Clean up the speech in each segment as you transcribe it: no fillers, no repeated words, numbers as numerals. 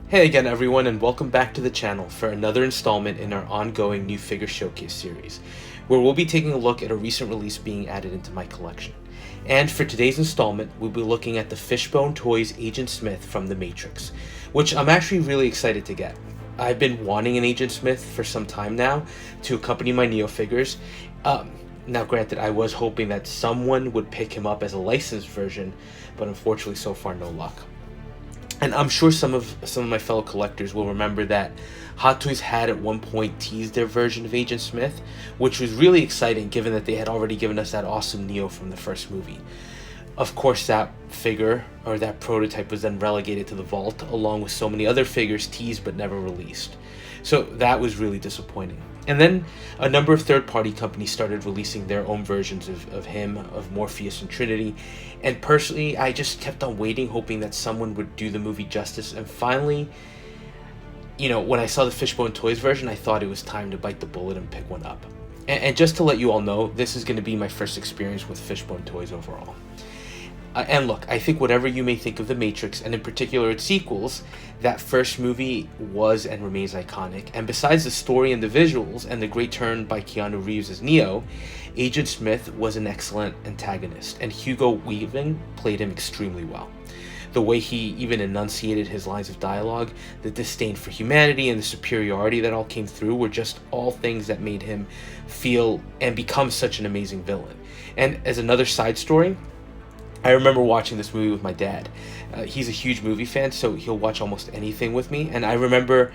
Hey again everyone, and welcome back to the channel for another installment in our ongoing new figure showcase series, where we'll be taking a look at a recent release being added into my collection. And for today's installment, we'll be looking at the Fishbone Toys Agentsmith from The Matrix, which I'm actually really excited to get. I've been wanting an Agentsmith for some time now to accompany my Neo figures. Now granted, I was hoping that someone would pick him up as a licensed version, but unfortunately so far no luck. And I'm sure some of my fellow collectors will remember that Hot Toys had at one point teased their version of Agent Smith, which was really exciting given that they had already given us that awesome Neo from the first movie. Of course, that figure, or that prototype, was then relegated to the vault, along with so many other figures teased but never released. So that was really disappointing. And then a number of third-party companies started releasing their own versions of him, of Morpheus and Trinity. And personally, I just kept on waiting, hoping that someone would do the movie justice. And finally, when I saw the Fishbone Toys version, I thought it was time to bite the bullet and pick one up. And just to let you all know, this is going to be my first experience with Fishbone Toys overall. And look, I think whatever you may think of The Matrix, and in particular its sequels, that first movie was and remains iconic. And besides the story and the visuals, and the great turn by Keanu Reeves as Neo, Agent Smith was an excellent antagonist, and Hugo Weaving played him extremely well. The way he even enunciated his lines of dialogue, the disdain for humanity, and the superiority that all came through were just all things that made him feel and become such an amazing villain. And as another side story, I remember watching this movie with my dad. He's a huge movie fan, so he'll watch almost anything with me. And I remember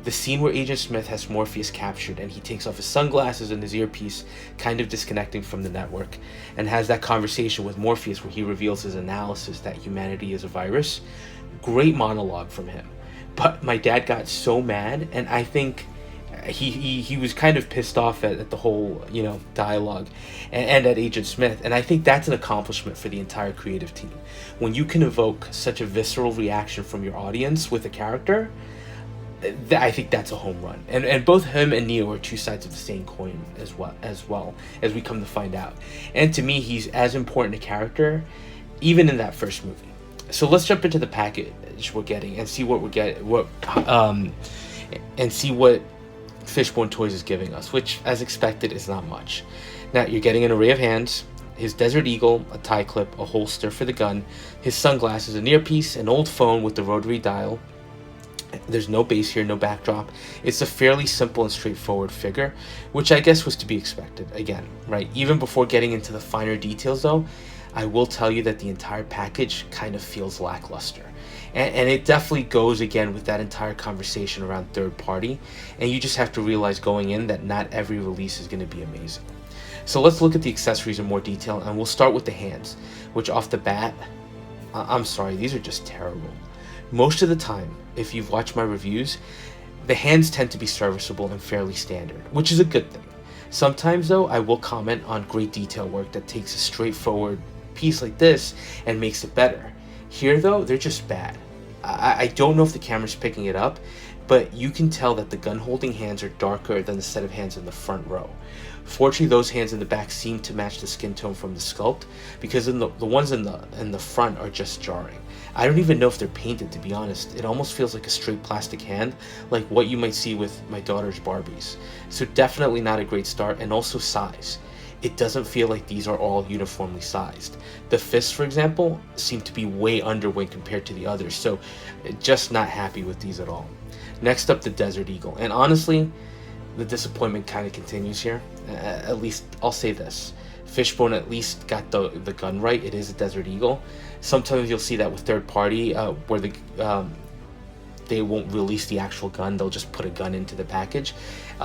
the scene where Agent Smith has Morpheus captured, and he takes off his sunglasses and his earpiece, kind of disconnecting from the network, and has that conversation with Morpheus where he reveals his analysis that humanity is a virus. Great monologue from him. But my dad got so mad, and I think he was kind of pissed off at the whole dialogue and at Agent Smith, and I think that's an accomplishment for the entire creative team. When you can evoke such a visceral reaction from your audience with a character, I think that's a home run. And both him and Neo are two sides of the same coin as well as we come to find out. And to me, he's as important a character even in that first movie. So let's jump into the package we're getting and see what Fishbone Toys is giving us, which, as expected, is not much. Now, you're getting an array of hands, his Desert Eagle, a tie clip, a holster for the gun, his sunglasses, an earpiece, an old phone with the rotary dial. There's no base here, no backdrop. It's a fairly simple and straightforward figure, which I guess was to be expected, again, right? Even before getting into the finer details, though, I will tell you that the entire package kind of feels lackluster. And it definitely goes again with that entire conversation around third party, and you just have to realize going in that not every release is going to be amazing. So let's look at the accessories in more detail, and we'll start with the hands, which off the bat, I'm sorry, these are just terrible. Most of the time, if you've watched my reviews, the hands tend to be serviceable and fairly standard, which is a good thing. Sometimes though, I will comment on great detail work that takes a straightforward piece like this and makes it better. Here though, they're just bad. I don't know if the camera's picking it up, but you can tell that the gun holding hands are darker than the set of hands in the front row. Fortunately, those hands in the back seem to match the skin tone from the sculpt, because the ones in the front are just jarring. I don't even know if they're painted, to be honest. It almost feels like a straight plastic hand, like what you might see with my daughter's Barbies. So definitely not a great start, and also size. It doesn't feel like these are all uniformly sized. The fists, for example, seem to be way under when compared to the others, so just not happy with these at all. Next up, the Desert Eagle, and honestly, the disappointment kind of continues here. At least, I'll say this. Fishbone at least got the gun right. It is a Desert Eagle. Sometimes you'll see that with third party, where they won't release the actual gun, they'll just put a gun into the package,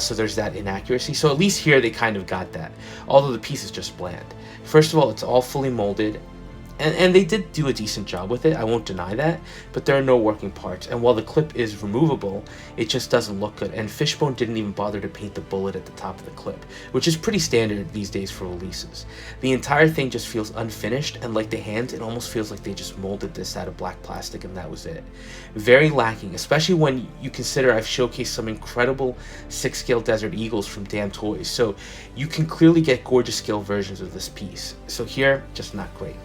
so there's that inaccuracy. So at least here they kind of got that, although the piece is just bland. First of all, it's all fully molded, and they did do a decent job with it, I won't deny that, but there are no working parts, and while the clip is removable, it just doesn't look good, and Fishbone didn't even bother to paint the bullet at the top of the clip, which is pretty standard these days for releases. The entire thing just feels unfinished, and like the hands, it almost feels like they just molded this out of black plastic and that was it. Very lacking, especially when you consider I've showcased some incredible 6-scale Desert Eagles from Damn Toys, so you can clearly get gorgeous scale versions of this piece. So here, just not great.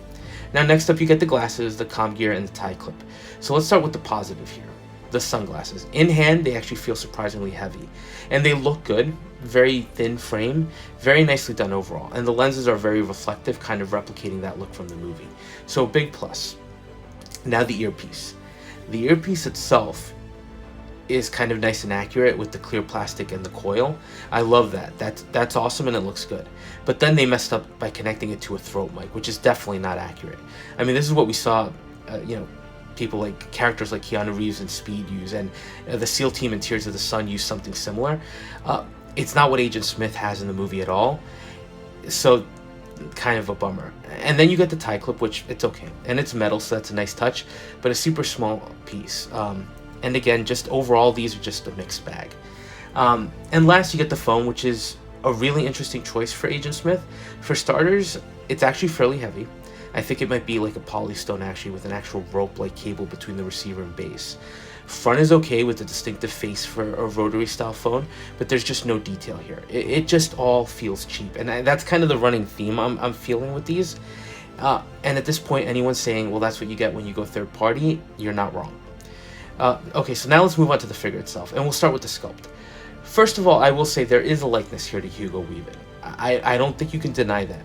Now next up you get the glasses, the comm gear, and the tie clip. So let's start with the positive here. the sunglasses. In hand, they actually feel surprisingly heavy, and they look good. Very thin frame, very nicely done overall, and the lenses are very reflective, kind of replicating that look from the movie. So big plus. Now the earpiece. The earpiece itself is kind of nice and accurate with the clear plastic and the coil. I love that. That's awesome, and it looks good. But then they messed up by connecting it to a throat mic, which is definitely not accurate. I mean, this is what we saw, people like characters like Keanu Reeves in Speed use, and the SEAL team in Tears of the Sun use something similar. It's not what Agent Smith has in the movie at all. So kind of a bummer. And then you get the tie clip, which it's okay, and it's metal, so that's a nice touch, but a super small piece. And again, just overall, these are just a mixed bag. And last, you get the phone, which is a really interesting choice for Agent Smith. For starters, it's actually fairly heavy. I think it might be like a polystone actually, with an actual rope-like cable between the receiver and base. Front is okay with the distinctive face for a rotary style phone, but there's just no detail here. It just all feels cheap, and that's kind of the running theme I'm feeling with these. And at this point, anyone saying, well, that's what you get when you go third party, you're not wrong. Okay, so now let's move on to the figure itself, and we'll start with the sculpt. First of all, I will say there is a likeness here to Hugo Weaving. I don't think you can deny that.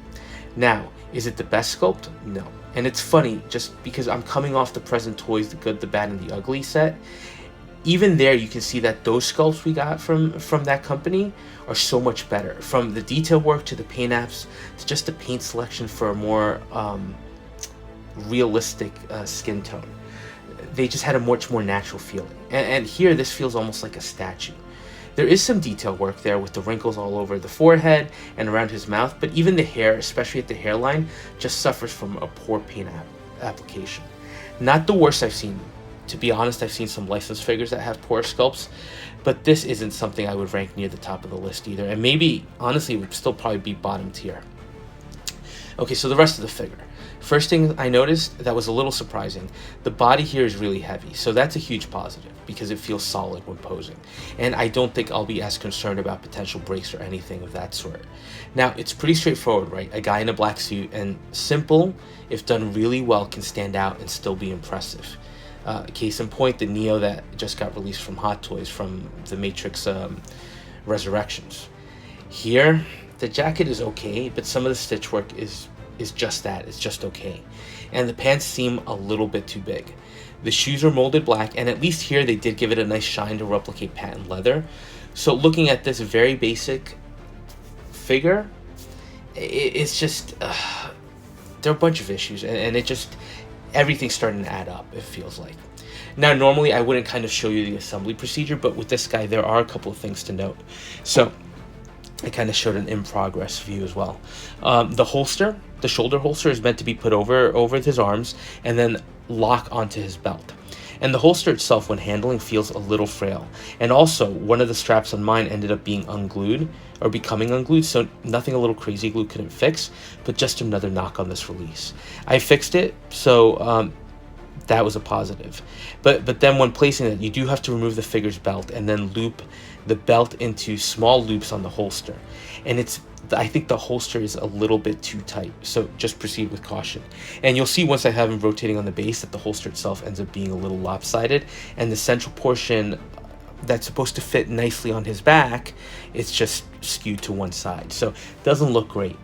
Now, is it the best sculpt? No. And it's funny, just because I'm coming off the Present Toys, the Good, the Bad, and the Ugly set. Even there, you can see that those sculpts we got from that company are so much better. From the detail work to the paint apps to just the paint selection for a more realistic skin tone. They just had a much more natural feeling. And here, this feels almost like a statue. There is some detail work there with the wrinkles all over the forehead and around his mouth, but even the hair, especially at the hairline, just suffers from a poor paint application. Not the worst I've seen. To be honest, I've seen some licensed figures that have poor sculpts, but this isn't something I would rank near the top of the list either, and maybe, honestly, it would still probably be bottom tier. Okay, so the rest of the figure. First thing I noticed that was a little surprising, the body here is really heavy, so that's a huge positive because it feels solid when posing, and I don't think I'll be as concerned about potential breaks or anything of that sort. Now, it's pretty straightforward, right? A guy in a black suit, and simple, if done really well, can stand out and still be impressive. Case in point, the Neo that just got released from Hot Toys from the Matrix Resurrections. Here, the jacket is okay, but some of the stitch work is just that. It's just okay. And the pants seem a little bit too big. The shoes are molded black, and at least here they did give it a nice shine to replicate patent leather. So looking at this very basic figure, it's just there are a bunch of issues, and it just everything's starting to add up, it feels like. Now, normally I wouldn't kind of show you the assembly procedure, but with this guy there are a couple of things to note. So I kind of showed an in progress view as well. The holster, the shoulder holster, is meant to be put over his arms and then lock onto his belt. And the holster itself, when handling, feels a little frail. And also, one of the straps on mine ended up being unglued, or becoming unglued, so nothing a little crazy glue couldn't fix, but just another knock on this release. I fixed it, so that was a positive. But then when placing it, you do have to remove the figure's belt and then loop the belt into small loops on the holster. And I think the holster is a little bit too tight, so just proceed with caution. And you'll see once I have him rotating on the base that the holster itself ends up being a little lopsided, and the central portion that's supposed to fit nicely on his back, it's just skewed to one side, so it doesn't look great.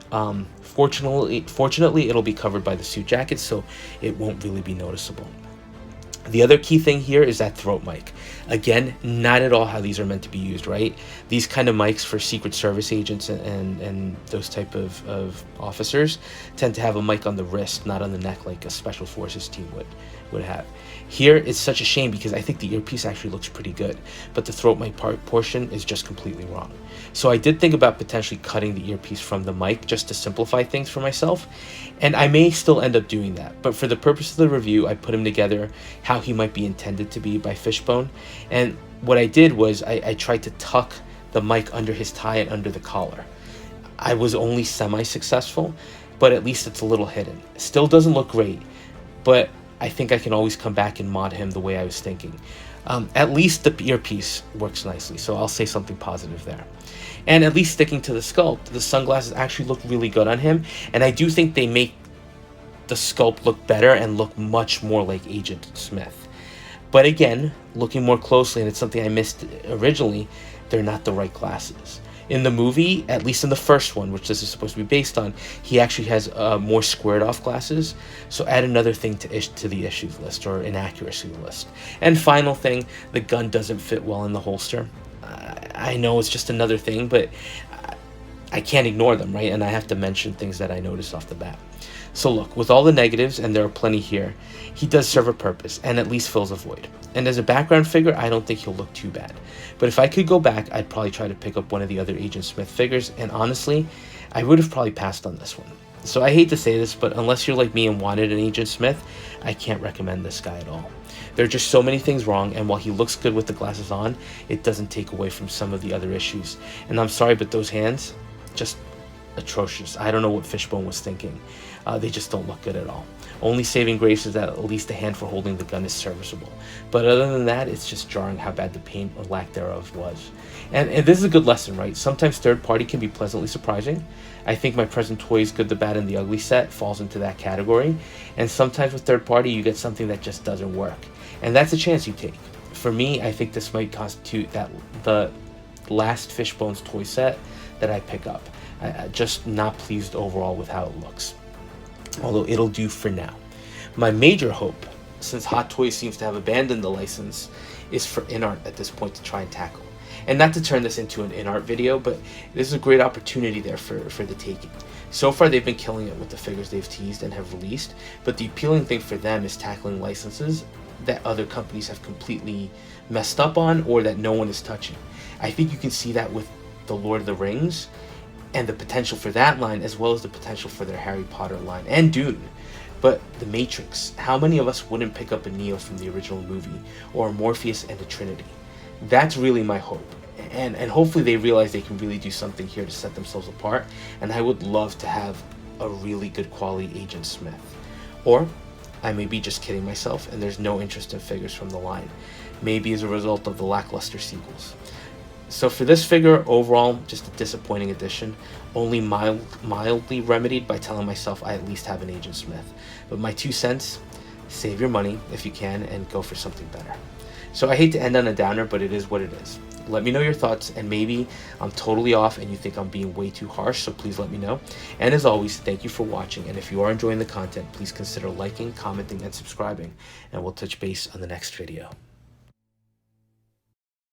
Fortunately, it'll be covered by the suit jacket, so it won't really be noticeable. The other key thing here is that throat mic. Again, not at all how these are meant to be used, right? These kind of mics for Secret Service agents and those type of officers tend to have a mic on the wrist, not on the neck like a Special Forces team would have. Here, it's such a shame because I think the earpiece actually looks pretty good, but the throat mic portion is just completely wrong. So I did think about potentially cutting the earpiece from the mic just to simplify things for myself, and I may still end up doing that. But for the purpose of the review, I put him together how he might be intended to be by Fishbone, and what I did was I tried to tuck the mic under his tie and under the collar. I was only semi-successful, but at least it's a little hidden. Still doesn't look great, but I think I can always come back and mod him the way I was thinking. At least the earpiece works nicely, so I'll say something positive there. And at least sticking to the sculpt, the sunglasses actually look really good on him, and I do think they make the sculpt look better and look much more like Agent Smith. But again, looking more closely, and it's something I missed originally, they're not the right glasses. In the movie, at least in the first one, which this is supposed to be based on, he actually has more squared off glasses. So add another thing to the issues list, or inaccuracy list. And final thing, the gun doesn't fit well in the holster. I know it's just another thing, but I can't ignore them, right? And I have to mention things that I noticed off the bat. So look, with all the negatives, and there are plenty here, he does serve a purpose and at least fills a void. And as a background figure, I don't think he'll look too bad. But if I could go back, I'd probably try to pick up one of the other Agent Smith figures, and honestly, I would have probably passed on this one. So I hate to say this, but unless you're like me and wanted an Agent Smith, I can't recommend this guy at all. There are just so many things wrong, and while he looks good with the glasses on, it doesn't take away from some of the other issues. And I'm sorry, but those hands, just atrocious. I don't know what Fishbone was thinking. They just don't look good at all. Only saving grace is that at least the hand for holding the gun is serviceable. But other than that, it's just jarring how bad the paint or lack thereof was. And this is a good lesson, right? Sometimes third party can be pleasantly surprising. I think my present Toys Good, the Bad, and the Ugly set falls into that category. And sometimes with third party, you get something that just doesn't work. And that's a chance you take. For me, I think this might constitute the last Fishbone's toy set that I pick up. I'm just not pleased overall with how it looks, although it'll do for now. My major hope, since Hot Toys seems to have abandoned the license, is for InArt at this point to try and tackle. And not to turn this into an InArt video, but this is a great opportunity there for the taking. So far they've been killing it with the figures they've teased and have released, but the appealing thing for them is tackling licenses that other companies have completely messed up on, or that no one is touching. I think you can see that with the Lord of the Rings, and the potential for that line, as well as the potential for their Harry Potter line, and Dune. But the Matrix, how many of us wouldn't pick up a Neo from the original movie, or a Morpheus and a Trinity? That's really my hope. And hopefully they realize they can really do something here to set themselves apart, and I would love to have a really good quality Agent Smith. Or I may be just kidding myself, and there's no interest in figures from the line, maybe as a result of the lackluster sequels. So for this figure, overall, just a disappointing addition, only mildly remedied by telling myself I at least have an Agent Smith. But my 2 cents, save your money if you can and go for something better. So I hate to end on a downer, but it is what it is. Let me know your thoughts, and maybe I'm totally off and you think I'm being way too harsh, so please let me know. And as always, thank you for watching, and if you are enjoying the content, please consider liking, commenting, and subscribing, and we'll touch base on the next video.